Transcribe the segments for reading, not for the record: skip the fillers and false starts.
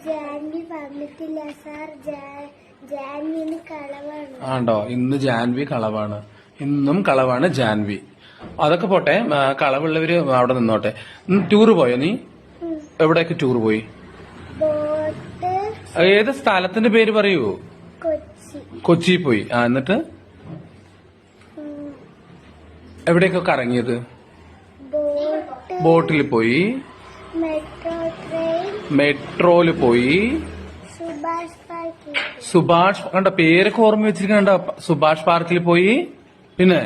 ജാൻവി പറഞ്ഞിട്ടില്ല സാർ. ജാൻവിന് കളവാണ്. ആണ്ടോ? ഇന്ന് ജാൻവി കളവാണ്. ഇന്നും കളവാണ് ജാൻവി. അതൊക്കെ പോട്ടെ, കളവുള്ളവര് അവിടെ നിന്നോട്ടെ. ടൂറ് പോയോ നീ? എവിടേക്ക് ടൂർ പോയി? ഏത് സ്ഥലത്തിന്റെ പേര് പറയൂ? കൊച്ചി പോയി. എന്നിട്ട് എവിടേക്കൊക്കെ ഇറങ്ങിയത്? ബോട്ടിൽ പോയി, മെട്രോയില് പോയി, സുഭാഷ് കണ്ട പേരൊക്കെ ഓർമ്മ വെച്ചിരിക്കണ്ട. സുഭാഷ് പാർക്കിൽ പോയി, പിന്നെ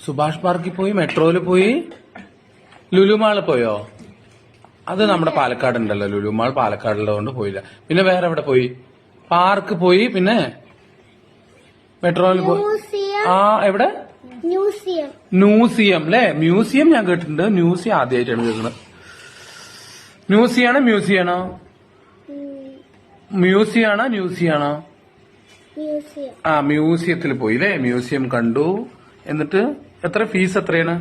സുഭാഷ് പാർക്കിൽ പോയി, മെട്രോയില് പോയി, ലുലുമാള് പോയോ? അത് നമ്മുടെ പാലക്കാട് ഉണ്ടല്ലോ ലുലുമാൾ, പാലക്കാടുള്ളതുകൊണ്ട് പോയില്ല. പിന്നെ വേറെ എവിടെ പോയി? പാർക്ക് പോയി, പിന്നെ മെട്രോയിൽ പോയി. എവിടെ? മ്യൂസിയം അല്ലേ? മ്യൂസിയം ഞാൻ കേട്ടിട്ടുണ്ട്. മ്യൂസിയം ആദ്യമായിട്ടാണ് കേൾക്കുന്നത്. മ്യൂസിയാണോ മ്യൂസിയാണോ? മ്യൂസിയാണോ മ്യൂസിയാണോ? മ്യൂസിയത്തിൽ പോയി അല്ലേ? മ്യൂസിയം കണ്ടു. എന്നിട്ട് എത്ര ഫീസ് എത്രയാണ്?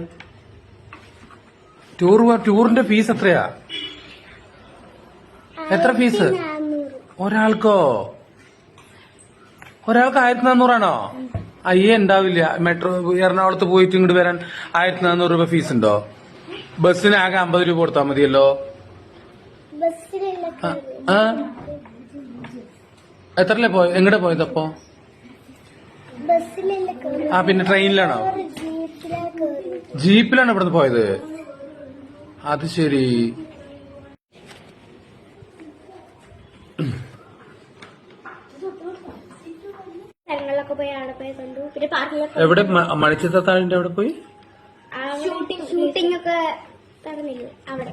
ടൂറിന്റെ ഫീസ് എത്രയാ? എത്ര ഫീസ് ഒരാൾക്കോ? ഒരാൾക്ക് 1400 അയ്യേ, ഉണ്ടാവില്ല. മെട്രോ എറണാകുളത്ത് പോയിട്ട് ഇങ്ങോട്ട് വരാൻ 1400 രൂപ ഫീസ് ഉണ്ടോ? ബസ്സിന് ആകെ 50 രൂപ കൊടുത്താൽ മതിയല്ലോ. എത്രല്ലേ പോയ? എങ്ങടെ പോയതപ്പോ? പിന്നെ ട്രെയിനിലാണോ? ജീപ്പിലാണ് ഇവിടുന്ന് പോയത്. അത് ശരി. എവിടെ? മണിച്ചിത്രത്താഴിന്റെ അവിടെ പോയി ഷൂട്ടിംഗ് ഒക്കെ അവിടെ.